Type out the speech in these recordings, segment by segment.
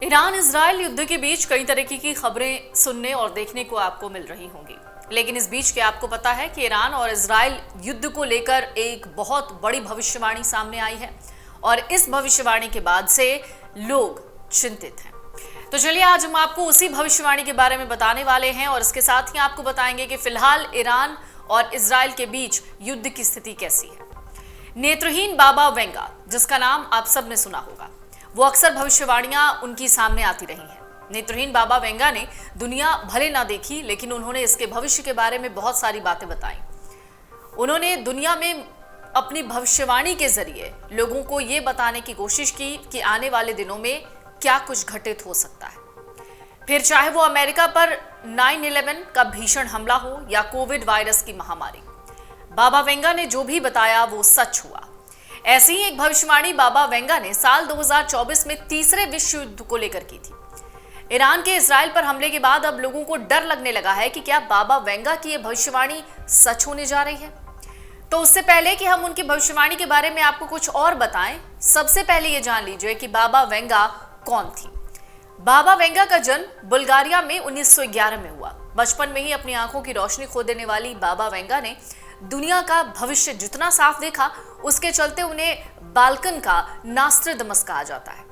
Iran Israel युद्ध के बीच कई तरीके की खबरें सुनने और देखने को आपको मिल रही होंगी, लेकिन इस बीच क्या आपको पता है कि ईरान और इजराइल युद्ध को लेकर एक बहुत बड़ी भविष्यवाणी सामने आई है और इस भविष्यवाणी के बाद से लोग चिंतित हैं। तो चलिए आज हम आपको उसी भविष्यवाणी के बारे में बताने वाले हैं और इसके साथ ही आपको बताएंगे कि फिलहाल ईरान और इजराइल के बीच युद्ध की स्थिति कैसी है। नेत्रहीन बाबा वेंगा, जिसका नाम आप सब ने सुना होगा, वो अक्सर भविष्यवाणियां उनकी सामने आती रही हैं। नेत्रहीन बाबा वेंगा ने दुनिया भले ना देखी, लेकिन उन्होंने इसके भविष्य के बारे में बहुत सारी बातें बताई। उन्होंने दुनिया में अपनी भविष्यवाणी के जरिए लोगों को ये बताने की कोशिश की कि आने वाले दिनों में क्या कुछ घटित हो सकता है। फिर चाहे वो अमेरिका पर 9/11 का भीषण हमला हो या कोविड वायरस की महामारी, बाबा वेंगा ने जो भी बताया वो सच हुआ। ऐसी ही एक भविष्यवाणी बाबा वेंगा ने साल 2024 में तीसरे विश्व युद्ध को लेकर की थी। ईरान के इजराइल पर हमले के बाद अब लोगों को डर लगने लगा है कि क्या बाबा वेंगा की यह भविष्यवाणी सच होने जा रही है। तो उससे पहले कि हम उनकी भविष्यवाणी के बारे में आपको कुछ और बताएं, सबसे पहले ये जान लीजिए कि बाबा वेंगा कौन थी। बाबा वेंगा का जन्म बुल्गारिया में 1911 में हुआ। बचपन में ही अपनी आंखों की रोशनी खो देने वाली बाबा वेंगा ने दुनिया का भविष्य जितना साफ देखा, उसके चलते उन्हें बाल्कन का नास्ट्राडामस कहा जाता है।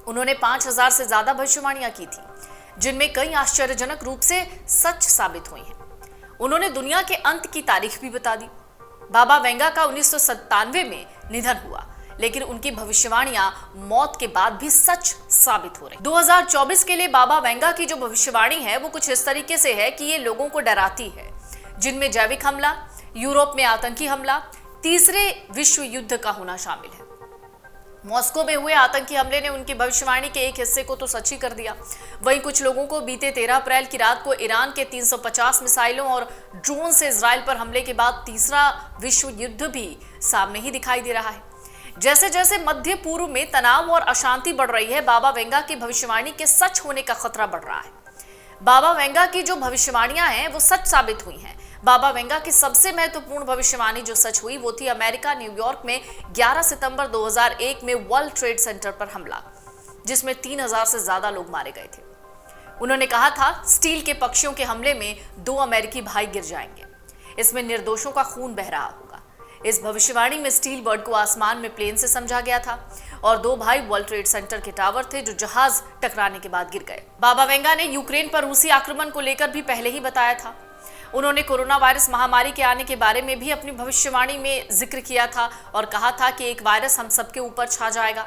उन्होंने 5000 से ज्यादा भविष्यवाणियां की थी, जिनमें कई आश्चर्यजनक रूप से सच साबित हुई हैं। उन्होंने दुनिया के अंत की तारीख भी बता दी। बाबा वेंगा का 1997 में निधन हुआ, लेकिन उनकी भविष्यवाणियां मौत के बाद भी सच साबित हो रही। 2024 के लिए बाबा वेंगा की जो भविष्यवाणी है वो कुछ इस तरीके से है कि ये लोगों को डराती है, जिनमें जैविक हमला, यूरोप में आतंकी हमला, तीसरे विश्व युद्ध का होना शामिल है। मॉस्को में हुए आतंकी हमले ने उनकी भविष्यवाणी के एक हिस्से को तो सच ही कर दिया। वहीं कुछ लोगों को बीते 13 अप्रैल की रात को ईरान के 350 मिसाइलों और ड्रोन से इजराइल पर हमले के बाद तीसरा विश्व युद्ध भी सामने ही दिखाई दे रहा है। जैसे जैसे मध्य पूर्व में तनाव और अशांति बढ़ रही है, बाबा वेंगा की भविष्यवाणी के सच होने का खतरा बढ़ रहा है। बाबा वेंगा की जो भविष्यवाणियां हैं वो सच साबित हुई हैं। बाबा वेंगा की सबसे महत्वपूर्ण भविष्यवाणी जो सच हुई वो थी अमेरिका न्यूयॉर्क में 11 सितंबर 2001 में वर्ल्ड ट्रेड सेंटर पर हमला, जिसमें 3000 से ज्यादा लोग मारे गए थे। उन्होंने कहा था, स्टील के पक्षियों के हमले में 2 अमेरिकी भाई गिर जाएंगे, इसमें निर्दोषों का खून बह रहा होगा। इस भविष्यवाणी में स्टील बर्ड को आसमान में प्लेन से समझा गया था और 2 भाई वर्ल्ड ट्रेड सेंटर के टावर थे जो जहाज टकराने के बाद गिर गए। बाबा वेंगा ने यूक्रेन पर रूसी आक्रमण को लेकर भी पहले ही बताया था। उन्होंने कोरोना वायरस महामारी के आने के बारे में भी अपनी भविष्यवाणी में जिक्र किया था और कहा था कि एक वायरस हम सबके ऊपर छा जाएगा।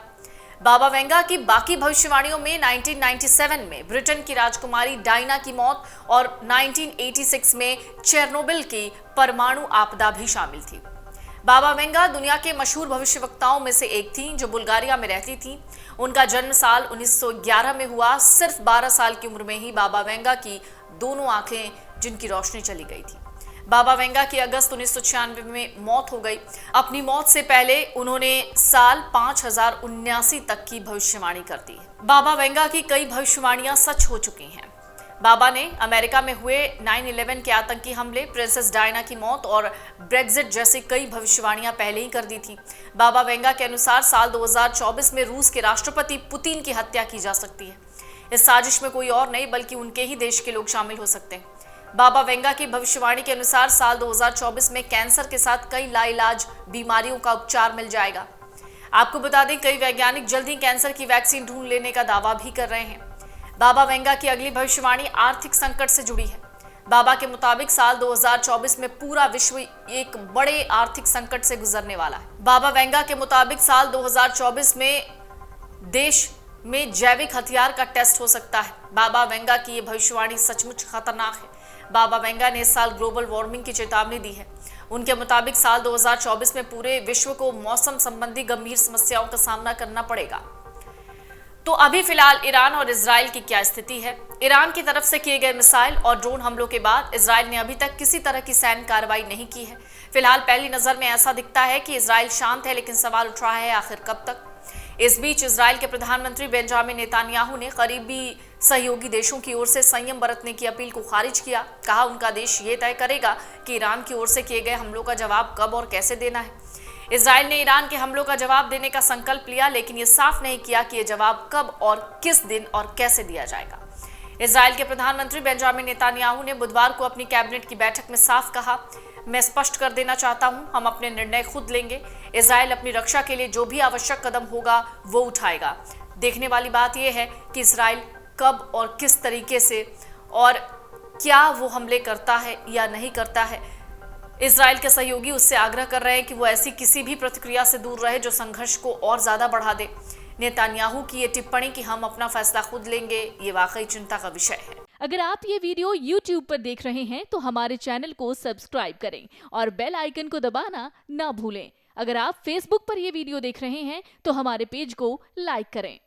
बाबा वेंगा की बाकी भविष्यवाणियों में 1997 में ब्रिटेन की राजकुमारी डायना की मौत और 1986 में चेरनोबिल की परमाणु आपदा भी शामिल थी। बाबा वेंगा दुनिया के मशहूर भविष्यवक्ताओं में से एक थी जो बुल्गारिया में रहती थी। उनका जन्म साल 1911 में हुआ। सिर्फ 12 साल की उम्र में ही बाबा वेंगा की दोनों आंखें जिनकी रोशनी चली गई थी। बाबा वेंगा की अगस्त 1996 में मौत हो गई। अपनी मौत से पहले उन्होंने साल 5079 तक की भविष्यवाणी कर दी है। बाबा वेंगा की कई भविष्यवाणियां सच हो चुकी हैं। बाबा ने अमेरिका में हुए 9/11 के आतंकी हमले, प्रिंसेस डायना की मौत और ब्रेक्जिट जैसी कई भविष्यवाणियां पहले ही कर दी थी। बाबा वेंगा के अनुसार साल 2024 में रूस के राष्ट्रपति पुतिन की हत्या की जा सकती है। इस साजिश में कोई और नहीं बल्कि उनके ही देश के लोग शामिल हो सकते हैं। बाबा वेंगा की भविष्यवाणी के अनुसार साल 2024 में कैंसर के साथ कई लाइलाज बीमारियों का उपचार मिल जाएगा। आपको बता दें, कई वैज्ञानिक जल्द ही कैंसर की वैक्सीन ढूंढ लेने का दावा भी कर रहे हैं। बाबा वेंगा की अगली भविष्यवाणी आर्थिक संकट से जुड़ी है। बाबा के मुताबिक साल 2024 में पूरा विश्व एक बड़े आर्थिक संकट से गुजरने वाला है। बाबा वेंगा के मुताबिक साल 2024 में देश में जैविक हथियार का टेस्ट हो सकता है। बाबा वेंगा की यह भविष्यवाणी सचमुच खतरनाक है। बाबा वेंगा ने इस साल ग्लोबल वार्मिंग की चेतावनी दी है। उनके मुताबिक साल 2024 में पूरे विश्व को मौसम संबंधी गंभीर समस्याओं का सामना करना पड़ेगा। तो अभी फिलहाल ईरान और इजराइल की क्या स्थिति है? ईरान की तरफ से किए गए मिसाइल और ड्रोन हमलों के बाद इजराइल ने अभी तक किसी तरह की सैन्य कार्रवाई नहीं की है। फिलहाल पहली नजर में ऐसा दिखता है कि इजराइल शांत है, लेकिन सवाल उठ रहा है आखिर कब तक। इस बीच इजराइल के प्रधानमंत्री बेंजामिन नेतान्याहू ने करीबी सहयोगी देशों की ओर से संयम बरतने की अपील को खारिज किया। कहा, उनका देश ये तय करेगा कि ईरान की ओर से किए गए हमलों का जवाब कब और कैसे देना है। इजराइल ने ईरान के हमलों का जवाब देने का संकल्प लिया, लेकिन ये साफ नहीं किया कि ये जवाब कब और किस दिन और कैसे दिया जाएगा। इजराइल के प्रधानमंत्री बेंजामिन नेतन्याहू ने बुधवार को अपनी कैबिनेट की बैठक में साफ कहा, मैं स्पष्ट कर देना चाहता हूं, हम अपने निर्णय खुद लेंगे। इजराइल अपनी रक्षा के लिए जो भी आवश्यक कदम होगा वो उठाएगा। देखने वाली बात यह है कि इजराइल कब और किस तरीके से और क्या वो हमले करता है या नहीं करता है। इजराइल के सहयोगी उससे आग्रह कर रहे हैं कि वो ऐसी किसी भी प्रतिक्रिया से दूर रहे जो संघर्ष को और ज्यादा बढ़ा दे। नेतन्याहू की ये टिप्पणी कि हम अपना फैसला खुद लेंगे, ये वाकई चिंता का विषय है। अगर आप ये वीडियो YouTube पर देख रहे हैं तो हमारे चैनल को सब्सक्राइब करें और बेल आइकन को दबाना ना भूलें। अगर आप Facebook पर ये वीडियो देख रहे हैं तो हमारे पेज को लाइक करें।